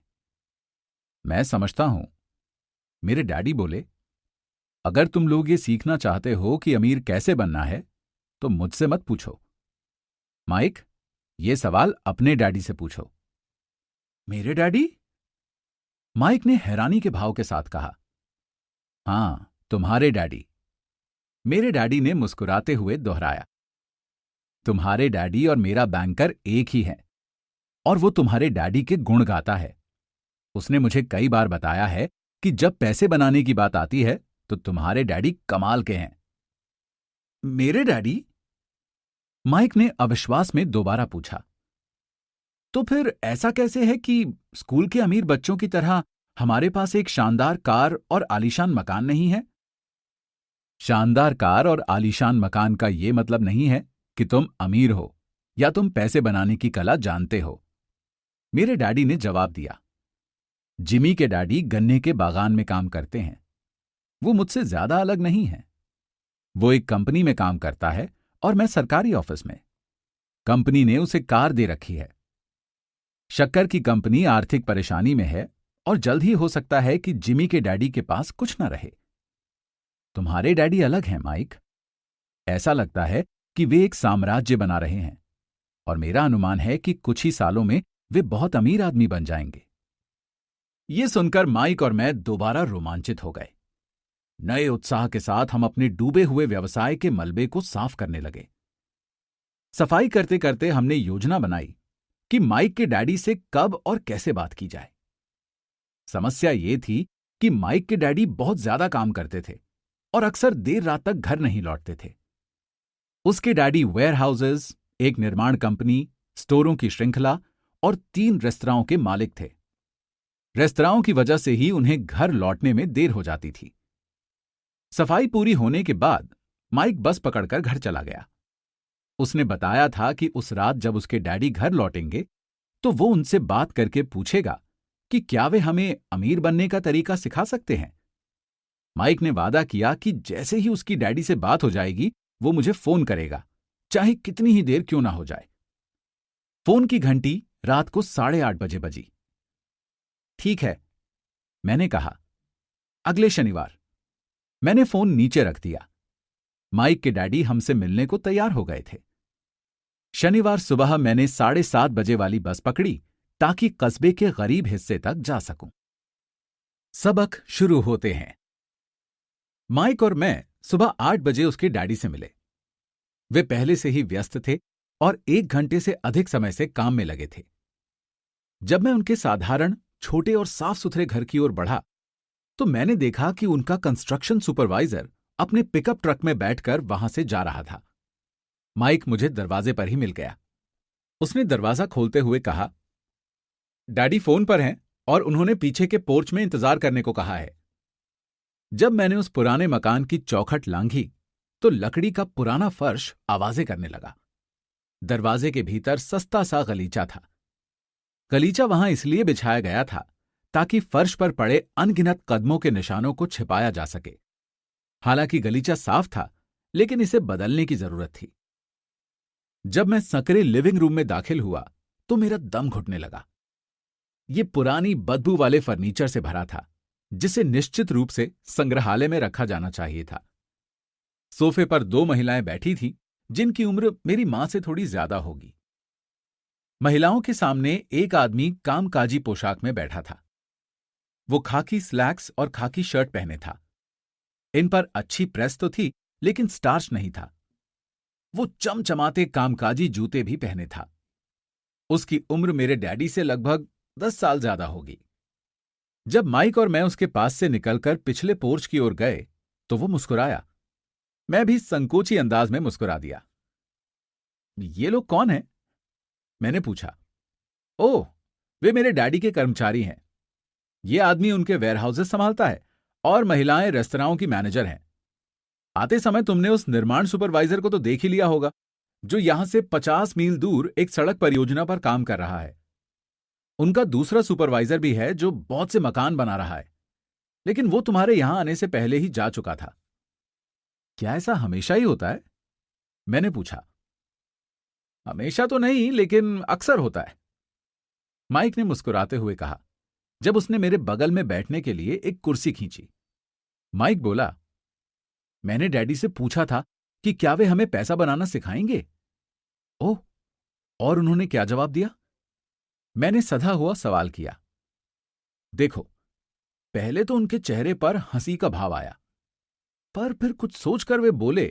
[SPEAKER 1] मैं समझता हूं, मेरे डैडी बोले। अगर तुम लोग ये सीखना चाहते हो कि अमीर कैसे बनना है तो मुझसे मत पूछो। माइक, ये सवाल अपने डैडी से पूछो। मेरे डैडी? माइक ने हैरानी के भाव के साथ कहा। हां, तुम्हारे डैडी। मेरे डैडी ने मुस्कुराते हुए दोहराया। तुम्हारे डैडी और मेरा बैंकर एक ही है और वो तुम्हारे डैडी के गुण गाता है। उसने मुझे कई बार बताया है कि जब पैसे बनाने की बात आती है तो तुम्हारे डैडी कमाल के हैं। मेरे डैडी? माइक ने अविश्वास में दोबारा पूछा। तो फिर ऐसा कैसे है कि स्कूल के अमीर बच्चों की तरह हमारे पास एक शानदार कार और आलीशान मकान नहीं है? शानदार कार और आलीशान मकान का यह मतलब नहीं है कि तुम अमीर हो या तुम पैसे बनाने की कला जानते हो, मेरे डैडी ने जवाब दिया। जिमी के डैडी गन्ने के बागान में काम करते हैं। वो मुझसे ज्यादा अलग नहीं है। वो एक कंपनी में काम करता है और मैं सरकारी ऑफिस में। कंपनी ने उसे कार दे रखी है। शक्कर की कंपनी आर्थिक परेशानी में है और जल्द ही हो सकता है कि जिमी के डैडी के पास कुछ न रहे। तुम्हारे डैडी अलग हैं, माइक। ऐसा लगता है कि वे एक साम्राज्य बना रहे हैं और मेरा अनुमान है कि कुछ ही सालों में वे बहुत अमीर आदमी बन जाएंगे। ये सुनकर माइक और मैं दोबारा रोमांचित हो गए। नए उत्साह के साथ हम अपने डूबे हुए व्यवसाय के मलबे को साफ करने लगे। सफाई करते करते हमने योजना बनाई कि माइक के डैडी से कब और कैसे बात की जाए। समस्या ये थी कि माइक के डैडी बहुत ज्यादा काम करते थे और अक्सर देर रात तक घर नहीं लौटते थे। उसके डैडी वेयरहाउसेस, एक निर्माण कंपनी, स्टोरों की श्रृंखला और 3 रेस्तराओं के मालिक थे। रेस्तराओं की वजह से ही उन्हें घर लौटने में देर हो जाती थी। सफाई पूरी होने के बाद माइक बस पकड़कर घर चला गया। उसने बताया था कि उस रात जब उसके डैडी घर लौटेंगे तो वो उनसे बात करके पूछेगा कि क्या वे हमें अमीर बनने का तरीका सिखा सकते हैं। माइक ने वादा किया कि जैसे ही उसकी डैडी से बात हो जाएगी वो मुझे फोन करेगा, चाहे कितनी ही देर क्यों ना हो जाए। फोन की घंटी रात को 8:30 बजे बजी। ठीक है, मैंने कहा। अगले शनिवार। मैंने फोन नीचे रख दिया। माइक के डैडी हमसे मिलने को तैयार हो गए थे। शनिवार सुबह मैंने 7:30 बजे वाली बस पकड़ी ताकि कस्बे के गरीब हिस्से तक जा सकूं। सबक शुरू होते हैं। माइक और मैं सुबह 8 बजे उसके डैडी से मिले। वे पहले से ही व्यस्त थे और 1 घंटे से अधिक समय से काम में लगे थे। जब मैं उनके साधारण, छोटे और साफ सुथरे घर की ओर बढ़ा तो मैंने देखा कि उनका कंस्ट्रक्शन सुपरवाइजर अपने पिकअप ट्रक में बैठकर वहां से जा रहा था। माइक मुझे दरवाजे पर ही मिल गया। उसने दरवाजा खोलते हुए कहा, डैडी फोन पर हैं और उन्होंने पीछे के पोर्च में इंतजार करने को कहा है। जब मैंने उस पुराने मकान की चौखट लांघी तो लकड़ी का पुराना फर्श आवाजें करने लगा। दरवाजे के भीतर सस्ता सा गलीचा था। गलीचा वहां इसलिए बिछाया गया था ताकि फर्श पर पड़े अनगिनत कदमों के निशानों को छिपाया जा सके। हालांकि गलीचा साफ था, लेकिन इसे बदलने की जरूरत थी। जब मैं संकरे लिविंग रूम में दाखिल हुआ तो मेरा दम घुटने लगा। ये पुरानी बदबू वाले फर्नीचर से भरा था, जिसे निश्चित रूप से संग्रहालय में रखा जाना चाहिए था। सोफे पर 2 महिलाएं बैठी थीं, जिनकी उम्र मेरी मां से थोड़ी ज्यादा होगी। महिलाओं के सामने एक आदमी कामकाजी पोशाक में बैठा था। वो खाकी स्लैक्स और खाकी शर्ट पहने था। इन पर अच्छी प्रेस तो थी, लेकिन स्टार्च नहीं था। वो चमचमाते कामकाजी जूते भी पहने था। उसकी उम्र मेरे डैडी से लगभग 10 साल ज्यादा होगी। जब माइक और मैं उसके पास से निकलकर पिछले पोर्च की ओर गए तो वो मुस्कुराया। मैं भी संकोची अंदाज में मुस्कुरा दिया। ये लोग कौन हैं? मैंने पूछा। ओह, वे मेरे डैडी के कर्मचारी हैं। ये आदमी उनके वेयरहाउसेस संभालता है और महिलाएं रेस्तराओं की मैनेजर हैं। आते समय तुमने उस निर्माण सुपरवाइजर को तो देख ही लिया होगा, जो यहां से 50 मील दूर एक सड़क परियोजना पर काम कर रहा है। उनका दूसरा सुपरवाइजर भी है जो बहुत से मकान बना रहा है, लेकिन वो तुम्हारे यहां आने से पहले ही जा चुका था। क्या ऐसा हमेशा ही होता है? मैंने पूछा। हमेशा तो नहीं, लेकिन अक्सर होता है, माइक ने मुस्कुराते हुए कहा, जब उसने मेरे बगल में बैठने के लिए एक कुर्सी खींची। माइक बोला, मैंने डैडी से पूछा था कि क्या वे हमें पैसा बनाना सिखाएंगे। ओह, और उन्होंने क्या जवाब दिया? मैंने सधा हुआ सवाल किया। देखो, पहले तो उनके चेहरे पर हंसी का भाव आया, पर फिर कुछ सोचकर वे बोले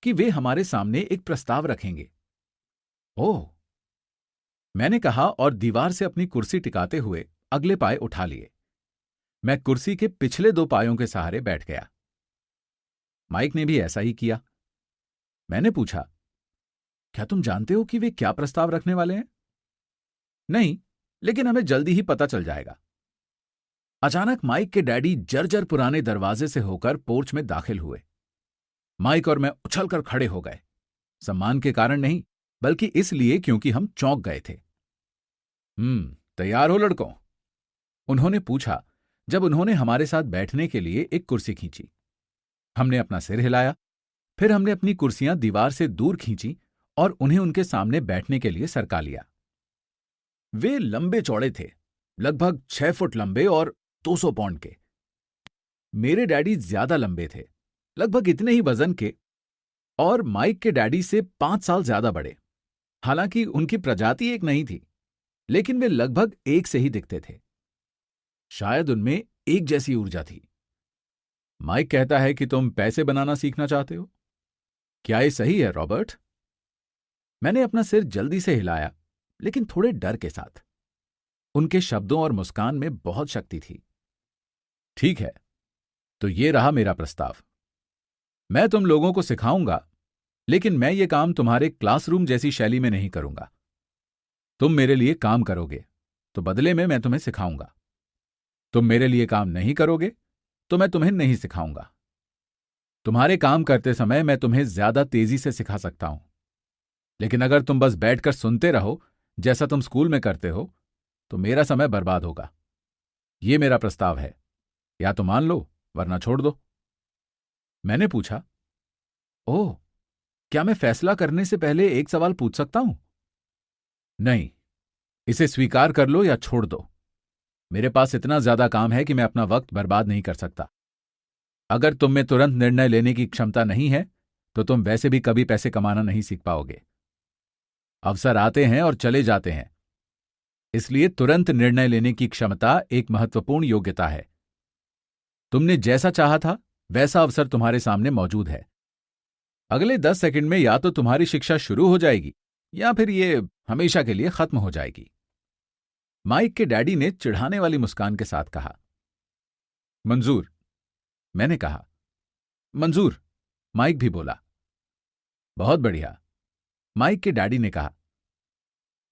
[SPEAKER 1] कि वे हमारे सामने एक प्रस्ताव रखेंगे। ओह, मैंने कहा और दीवार से अपनी कुर्सी टिकाते हुए अगले पाए उठा लिए। मैं कुर्सी के पिछले 2 पायों के सहारे बैठ गया। माइक ने भी ऐसा ही किया। मैंने पूछा, क्या तुम जानते हो कि वे क्या प्रस्ताव रखने वाले हैं? नहीं, लेकिन हमें जल्दी ही पता चल जाएगा। अचानक माइक के डैडी जर्जर पुराने दरवाजे से होकर पोर्च में दाखिल हुए। माइक और मैं उछलकर खड़े हो गए, सम्मान के कारण नहीं, बल्कि इसलिए क्योंकि हम चौंक गए थे। तैयार हो लड़कों? उन्होंने पूछा जब उन्होंने हमारे साथ बैठने के लिए एक कुर्सी खींची। हमने अपना सिर हिलाया, फिर हमने अपनी कुर्सियां दीवार से दूर खींची और उन्हें उनके सामने बैठने के लिए सरका लिया। वे लंबे चौड़े थे, लगभग 6 फुट लंबे और 200 पाउंड के। मेरे डैडी ज्यादा लंबे थे, लगभग इतने ही वजन के, और माइक के डैडी से 5 साल ज्यादा बड़े। हालांकि उनकी प्रजाति एक नहीं थी, लेकिन वे लगभग एक से ही दिखते थे। शायद उनमें एक जैसी ऊर्जा थी। माइक कहता है कि तुम पैसे बनाना सीखना चाहते हो। क्या ये सही है, रॉबर्ट? मैंने अपना सिर जल्दी से हिलाया, लेकिन थोड़े डर के साथ। उनके शब्दों और मुस्कान में बहुत शक्ति थी। ठीक है, तो ये रहा मेरा प्रस्ताव। मैं तुम लोगों को सिखाऊंगा, लेकिन मैं ये काम तुम्हारे क्लासरूम जैसी शैली में नहीं करूंगा। तुम मेरे लिए काम करोगे तो बदले में मैं तुम्हें सिखाऊंगा। तुम मेरे लिए काम नहीं करोगे तो मैं तुम्हें नहीं सिखाऊंगा। तुम्हारे काम करते समय मैं तुम्हें ज्यादा तेजी से सिखा सकता हूं, लेकिन अगर तुम बस बैठकर सुनते रहो जैसा तुम स्कूल में करते हो तो मेरा समय बर्बाद होगा। ये मेरा प्रस्ताव है, या तो मान लो वरना छोड़ दो। मैंने पूछा, ओह, क्या मैं फैसला करने से पहले एक सवाल पूछ सकता हूं? नहीं, इसे स्वीकार कर लो या छोड़ दो। मेरे पास इतना ज्यादा काम है कि मैं अपना वक्त बर्बाद नहीं कर सकता। अगर तुम में तुरंत निर्णय लेने की क्षमता नहीं है तो तुम वैसे भी कभी पैसे कमाना नहीं सीख पाओगे। अवसर आते हैं और चले जाते हैं, इसलिए तुरंत निर्णय लेने की क्षमता एक महत्वपूर्ण योग्यता है। तुमने जैसा चाहा था वैसा अवसर तुम्हारे सामने मौजूद है। अगले 10 सेकंड में या तो तुम्हारी शिक्षा शुरू हो जाएगी या फिर ये हमेशा के लिए खत्म हो जाएगी। माइक के डैडी ने चिढ़ाने वाली मुस्कान के साथ कहा। मंजूर, मैंने कहा। मंजूर, माइक भी बोला। बहुत बढ़िया, माइक के डैडी ने कहा।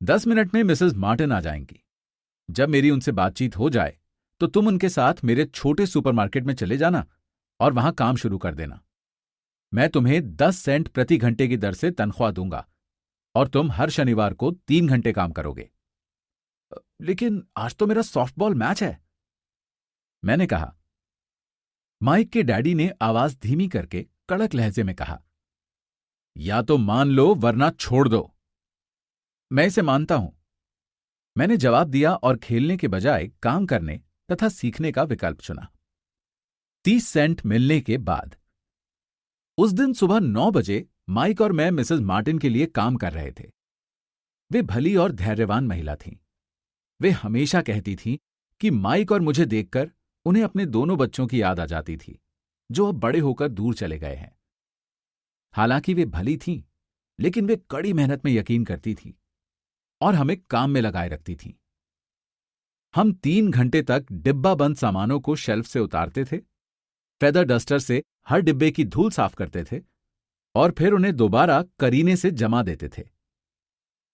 [SPEAKER 1] 10 मिनट में मिसेस मार्टिन आ जाएंगी। जब मेरी उनसे बातचीत हो जाए तो तुम उनके साथ मेरे छोटे सुपरमार्केट में चले जाना और वहां काम शुरू कर देना। मैं तुम्हें 10 सेंट प्रति घंटे की दर से तनख्वाह दूंगा और तुम हर शनिवार को 3 घंटे काम करोगे। लेकिन आज तो मेरा सॉफ्टबॉल मैच है, मैंने कहा। माइक के डैडी ने आवाज धीमी करके कड़क लहजे में कहा, या तो मान लो वरना छोड़ दो। मैं इसे मानता हूं, मैंने जवाब दिया और खेलने के बजाय काम करने तथा सीखने का विकल्प चुना। 30 सेंट मिलने के बाद उस दिन सुबह 9 बजे माइक और मैं मिसेस मार्टिन के लिए काम कर रहे थे। वे भली और धैर्यवान महिला थीं। वे हमेशा कहती थीं कि माइक और मुझे देखकर उन्हें अपने दोनों बच्चों की याद आ जाती थी, जो अब बड़े होकर दूर चले गए हैं। हालांकि वे भली थीं, लेकिन वे कड़ी मेहनत में यकीन करती थीं और हमें काम में लगाए रखती थीं। हम 3 घंटे तक डिब्बा बंद सामानों को शेल्फ से उतारते थे, फेदर डस्टर से हर डिब्बे की धूल साफ करते थे और फिर उन्हें दोबारा करीने से जमा देते थे।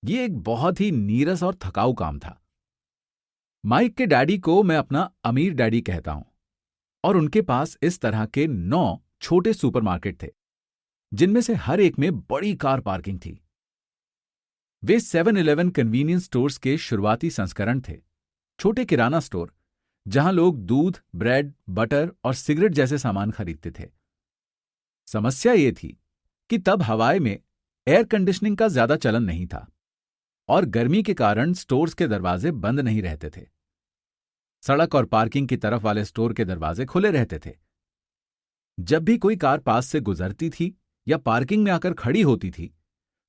[SPEAKER 1] ये एक बहुत ही नीरस और थकाऊ काम था। माइक के डैडी को मैं अपना अमीर डैडी कहता हूं और उनके पास इस तरह के 9 छोटे सुपरमार्केट थे, जिनमें से हर एक में बड़ी कार पार्किंग थी। वे 7-Eleven कन्वीनियंस स्टोर्स के शुरुआती संस्करण थे, छोटे किराना स्टोर जहां लोग दूध, ब्रेड, बटर और सिगरेट जैसे सामान खरीदते थे। समस्या ये थी कि तब हवाई में एयर कंडीशनिंग का ज्यादा चलन नहीं था और गर्मी के कारण स्टोर्स के दरवाजे बंद नहीं रहते थे। सड़क और पार्किंग की तरफ वाले स्टोर के दरवाजे खुले रहते थे। जब भी कोई कार पास से गुजरती थी या पार्किंग में आकर खड़ी होती थी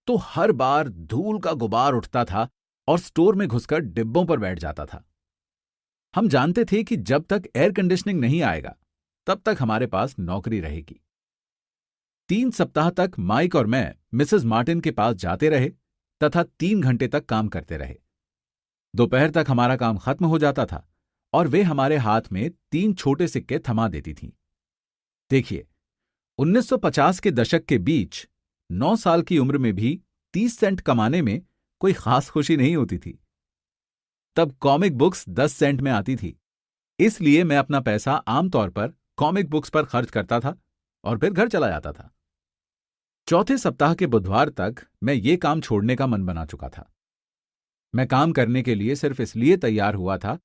[SPEAKER 1] तो हर बार धूल का गुबार उठता था और स्टोर में घुसकर डिब्बों पर बैठ जाता था। हम जानते थे कि जब तक एयर कंडीशनिंग नहीं आएगा तब तक हमारे पास नौकरी रहेगी। 3 सप्ताह तक माइक और मैं मिसेस मार्टिन के पास जाते रहे तथा 3 घंटे तक काम करते रहे। दोपहर तक हमारा काम खत्म हो जाता था और वे हमारे हाथ में 3 छोटे सिक्के थमा देती थीं। देखिए, 1950 के दशक के बीच 9 साल की उम्र में भी 30 सेंट कमाने में कोई खास खुशी नहीं होती थी। तब कॉमिक बुक्स 10 सेंट में आती थी इसलिए मैं अपना पैसा आमतौर पर कॉमिक बुक्स पर खर्च करता था और फिर घर चला जाता था। चौथे सप्ताह के बुधवार तक मैं ये काम छोड़ने का मन बना चुका था। मैं काम करने के लिए सिर्फ इसलिए तैयार हुआ था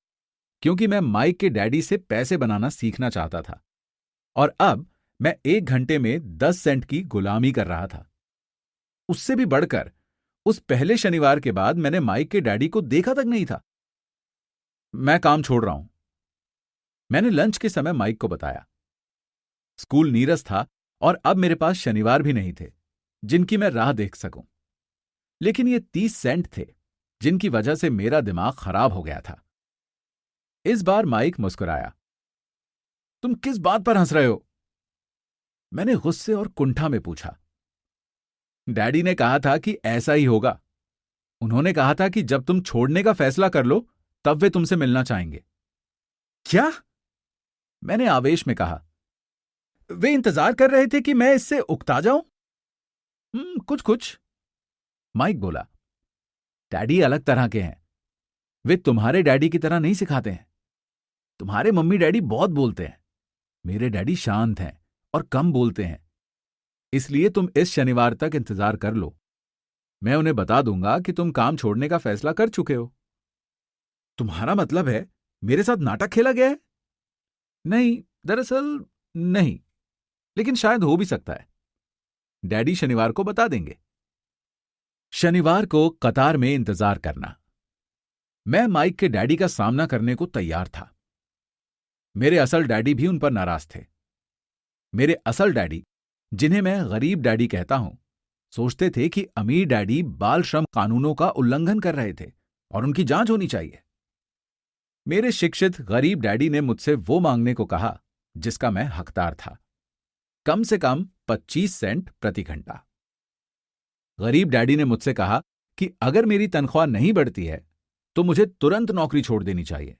[SPEAKER 1] क्योंकि मैं माइक के डैडी से पैसे बनाना सीखना चाहता था, और अब मैं 1 घंटे में 10 सेंट की गुलामी कर रहा था। उससे भी बढ़कर उस पहले शनिवार के बाद मैंने माइक के डैडी को देखा तक नहीं था। मैं काम छोड़ रहा हूं, मैंने लंच के समय माइक को बताया। स्कूल नीरस था और अब मेरे पास शनिवार भी नहीं थे जिनकी मैं राह देख सकूं, लेकिन ये 30 सेंट थे जिनकी वजह से मेरा दिमाग खराब हो गया था। इस बार माइक मुस्कुराया। तुम किस बात पर हंस रहे हो? मैंने गुस्से और कुंठा में पूछा। डैडी ने कहा था कि ऐसा ही होगा। उन्होंने कहा था कि जब तुम छोड़ने का फैसला कर लो तब वे तुमसे मिलना चाहेंगे। क्या? मैंने आवेश में कहा। वे इंतजार कर रहे थे कि मैं इससे उकता जाऊं? कुछ कुछ, माइक बोला। डैडी अलग तरह के हैं। वे तुम्हारे डैडी की तरह नहीं सिखाते हैं। तुम्हारे मम्मी डैडी बहुत बोलते हैं, मेरे डैडी शांत हैं और कम बोलते हैं। इसलिए तुम इस शनिवार तक इंतजार कर लो। मैं उन्हें बता दूंगा कि तुम काम छोड़ने का फैसला कर चुके हो। तुम्हारा मतलब है मेरे साथ नाटक खेला गया है? नहीं, दरअसल नहीं, लेकिन शायद हो भी सकता है। डैडी शनिवार को बता देंगे। शनिवार को कतार में इंतजार करना। मैं माइक के डैडी का सामना करने को तैयार था। मेरे असल डैडी भी उन पर नाराज थे। मेरे असल डैडी, जिन्हें मैं गरीब डैडी कहता हूं, सोचते थे कि अमीर डैडी बाल श्रम कानूनों का उल्लंघन कर रहे थे और उनकी जांच होनी चाहिए। मेरे शिक्षित गरीब डैडी ने मुझसे वो मांगने को कहा जिसका मैं हकदार था, कम से कम 25 सेंट प्रति घंटा। गरीब डैडी ने मुझसे कहा कि अगर मेरी तनख्वाह नहीं बढ़ती है तो मुझे तुरंत नौकरी छोड़ देनी चाहिए।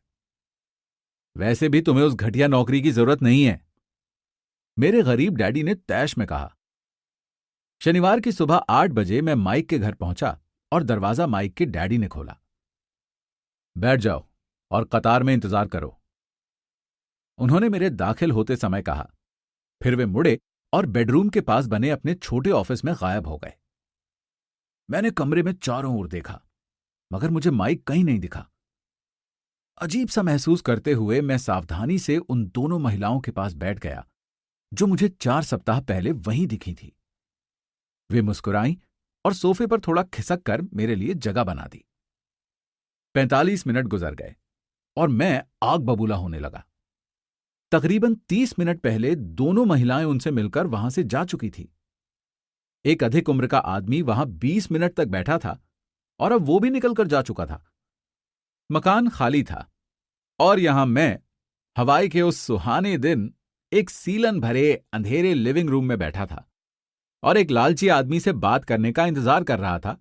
[SPEAKER 1] वैसे भी तुम्हें उस घटिया नौकरी की जरूरत नहीं है, मेरे गरीब डैडी ने तैश में कहा। शनिवार की सुबह 8 बजे मैं माइक के घर पहुंचा और दरवाजा माइक के डैडी ने खोला। बैठ जाओ और कतार में इंतजार करो, उन्होंने मेरे दाखिल होते समय कहा। फिर वे मुड़े और बेडरूम के पास बने अपने छोटे ऑफिस में गायब हो गए। मैंने कमरे में चारों ओर देखा, मगर मुझे माइक कहीं नहीं दिखा। अजीब सा महसूस करते हुए मैं सावधानी से उन दोनों महिलाओं के पास बैठ गया जो मुझे 4 सप्ताह पहले वहीं दिखी थी। वे मुस्कुराईं और सोफे पर थोड़ा खिसक कर मेरे लिए जगह बना दी। 45 मिनट गुजर गए और मैं आग बबूला होने लगा। तकरीबन 30 मिनट पहले दोनों महिलाएं उनसे मिलकर वहां से जा चुकी थी। एक अधिक उम्र का आदमी वहां 20 मिनट तक बैठा था और अब वो भी निकलकर जा चुका था। मकान खाली था और यहां मैं हवाई के उस सुहाने दिन एक सीलन भरे अंधेरे लिविंग रूम में बैठा था और एक लालची आदमी से बात करने का इंतजार कर रहा था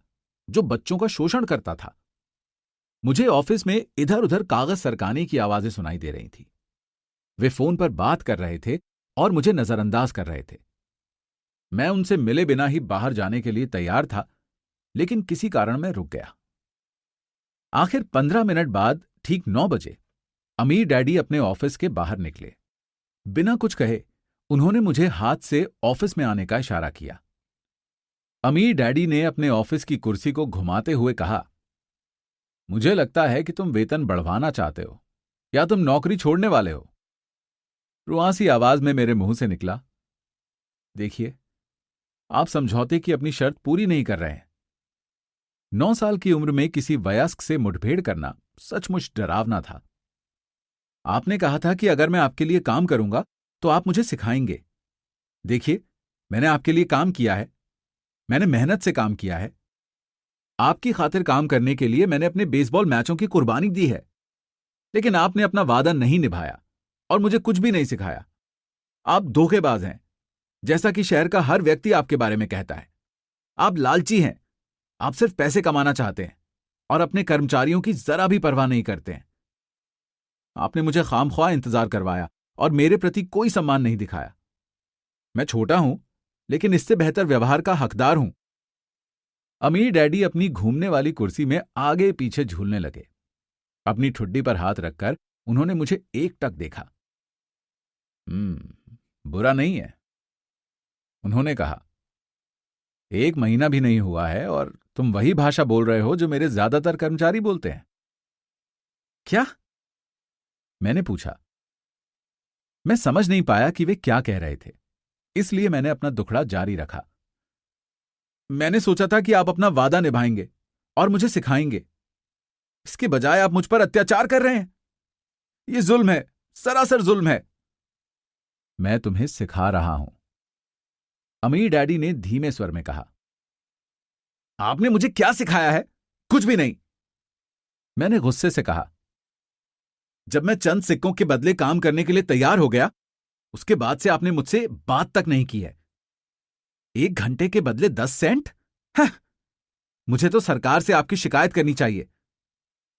[SPEAKER 1] जो बच्चों का शोषण करता था। मुझे ऑफिस में इधर उधर कागज सरकाने की आवाजें सुनाई दे रही थी। वे फोन पर बात कर रहे थे और मुझे नजरअंदाज कर रहे थे। मैं उनसे मिले बिना ही बाहर जाने के लिए तैयार था, लेकिन किसी कारण मैं रुक गया। आखिर 15 मिनट बाद ठीक 9 बजे अमीर डैडी अपने ऑफिस के बाहर निकले। बिना कुछ कहे उन्होंने मुझे हाथ से ऑफिस में आने का इशारा किया। अमीर डैडी ने अपने ऑफिस की कुर्सी को घुमाते हुए कहा, मुझे लगता है कि तुम वेतन बढ़वाना चाहते हो या तुम नौकरी छोड़ने वाले हो। रुआसी आवाज में मेरे मुंह से निकला, देखिए, आप समझौते की अपनी शर्त पूरी नहीं कर रहे हैं। 9 साल की उम्र में किसी वयस्क से मुठभेड़ करना सचमुच डरावना था। आपने कहा था कि अगर मैं आपके लिए काम करूंगा तो आप मुझे सिखाएंगे। देखिए, मैंने आपके लिए काम किया है, मैंने मेहनत से काम किया है। आपकी खातिर काम करने के लिए मैंने अपने बेसबॉल मैचों की कुर्बानी दी है, लेकिन आपने अपना वादा नहीं निभाया और मुझे कुछ भी नहीं सिखाया। आप धोखेबाज हैं, जैसा कि शहर का हर व्यक्ति आपके बारे में कहता है। आप लालची हैं, आप सिर्फ पैसे कमाना चाहते हैं और अपने कर्मचारियों की जरा भी परवाह नहीं करते हैं। आपने मुझे खामख्वाह इंतजार करवाया और मेरे प्रति कोई सम्मान नहीं दिखाया। मैं छोटा हूं, लेकिन इससे बेहतर व्यवहार का हकदार हूं। अमीर डैडी अपनी घूमने वाली कुर्सी में आगे पीछे झूलने लगे। अपनी ठुड्डी पर हाथ रखकर उन्होंने मुझे एकटक देखा। बुरा नहीं है, उन्होंने कहा। 1 महीना भी नहीं हुआ है और तुम वही भाषा बोल रहे हो जो मेरे ज्यादातर कर्मचारी बोलते हैं। क्या? मैंने पूछा। मैं समझ नहीं पाया कि वे क्या कह रहे थे, इसलिए मैंने अपना दुखड़ा जारी रखा। मैंने सोचा था कि आप अपना वादा निभाएंगे और मुझे सिखाएंगे। इसके बजाय आप मुझ पर अत्याचार कर रहे हैं। यह जुल्म है, सरासर जुल्म है। मैं तुम्हें सिखा रहा हूं, अमीर डैडी ने धीमे स्वर में कहा। आपने मुझे क्या सिखाया है? कुछ भी नहीं, मैंने गुस्से से कहा। जब मैं चंद सिक्कों के बदले काम करने के लिए तैयार हो गया, उसके बाद से आपने मुझसे बात तक नहीं की है। 1 घंटे के बदले 10 सेंट? हाँ, मुझे तो सरकार से आपकी शिकायत करनी चाहिए।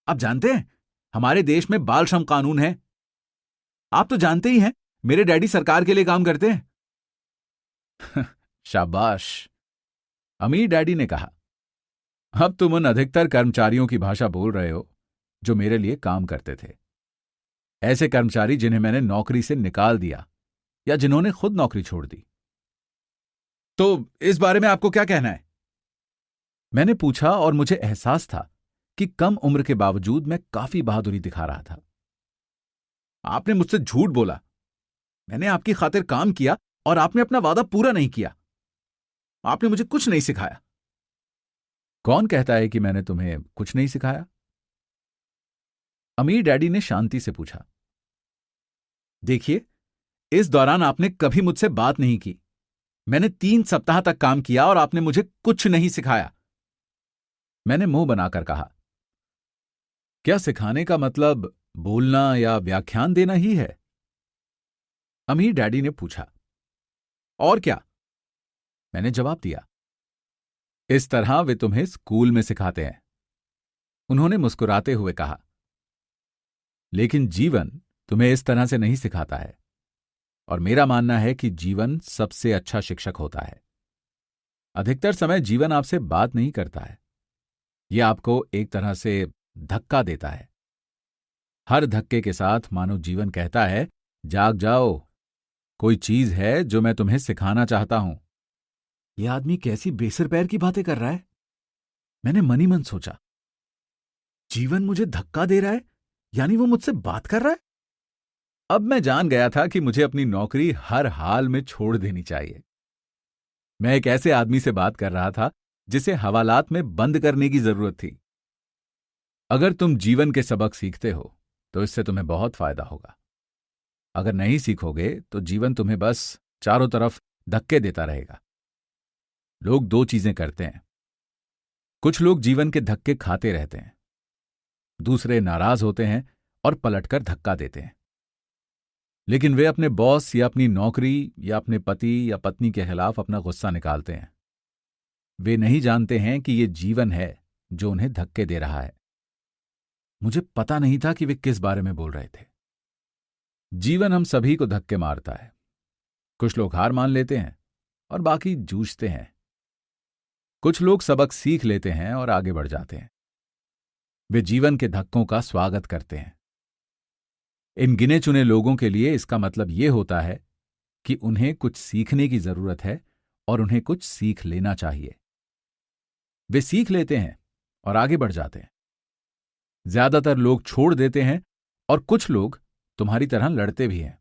[SPEAKER 1] आप जानते हैं, हमारे देश में बाल श्रम कानून है। आप तो जानते ही हैं, मेरे डैडी सरकार के लिए काम करते हैं। शाबाश, अमीर डैडी ने कहा। अब तुम उन अधिकतर कर्मचारियों की भाषा बोल रहे हो जो मेरे लिए काम करते थे। ऐसे कर्मचारी जिन्हें मैंने नौकरी से निकाल दिया या जिन्होंने खुद नौकरी छोड़ दी। तो इस बारे में आपको क्या कहना है? मैंने पूछा और मुझे एहसास था कि कम उम्र के बावजूद मैं काफी बहादुरी दिखा रहा था। आपने मुझसे झूठ बोला। मैंने आपकी खातिर काम किया और आपने अपना वादा पूरा नहीं किया। आपने मुझे कुछ नहीं सिखाया। कौन कहता है कि मैंने तुम्हें कुछ नहीं सिखाया? अमीर डैडी ने शांति से पूछा। देखिए, इस दौरान आपने कभी मुझसे बात नहीं की। मैंने 3 सप्ताह तक काम किया और आपने मुझे कुछ नहीं सिखाया। मैंने मुंह बनाकर कहा। क्या सिखाने का मतलब बोलना या व्याख्यान देना ही है? अमीर डैडी ने पूछा। और क्या? मैंने जवाब दिया। इस तरह वे तुम्हें स्कूल में सिखाते हैं, उन्होंने मुस्कुराते हुए कहा। लेकिन जीवन तुम्हें इस तरह से नहीं सिखाता है, और मेरा मानना है कि जीवन सबसे अच्छा शिक्षक होता है। अधिकतर समय जीवन आपसे बात नहीं करता है, यह आपको एक तरह से धक्का देता है। हर धक्के के साथ मानो जीवन कहता है, जाग जाओ, कोई चीज है जो मैं तुम्हें सिखाना चाहता हूं। यह आदमी कैसी बेसिर पैर की बातें कर रहा है, मैंने मन ही मन सोचा। जीवन मुझे धक्का दे रहा है, यानी वो मुझसे बात कर रहा है। अब मैं जान गया था कि मुझे अपनी नौकरी हर हाल में छोड़ देनी चाहिए। मैं एक ऐसे आदमी से बात कर रहा था जिसे हवालात में बंद करने की जरूरत थी। अगर तुम जीवन के सबक सीखते हो तो इससे तुम्हें बहुत फायदा होगा। अगर नहीं सीखोगे तो जीवन तुम्हें बस चारों तरफ धक्के देता रहेगा। लोग 2 चीजें करते हैं। कुछ लोग जीवन के धक्के खाते रहते हैं, दूसरे नाराज होते हैं और पलटकर धक्का देते हैं। लेकिन वे अपने बॉस या अपनी नौकरी या अपने पति या पत्नी के खिलाफ अपना गुस्सा निकालते हैं। वे नहीं जानते हैं कि ये जीवन है जो उन्हें धक्के दे रहा है। मुझे पता नहीं था कि वे किस बारे में बोल रहे थे। जीवन हम सभी को धक्के मारता है। कुछ लोग हार मान लेते हैं और बाकी जूझते हैं। कुछ लोग सबक सीख लेते हैं और आगे बढ़ जाते हैं। वे जीवन के धक्कों का स्वागत करते हैं। इन गिने चुने लोगों के लिए इसका मतलब यह होता है कि उन्हें कुछ सीखने की जरूरत है और उन्हें कुछ सीख लेना चाहिए। वे सीख लेते हैं और आगे बढ़ जाते हैं। ज्यादातर लोग छोड़ देते हैं और कुछ लोग तुम्हारी तरह लड़ते भी हैं।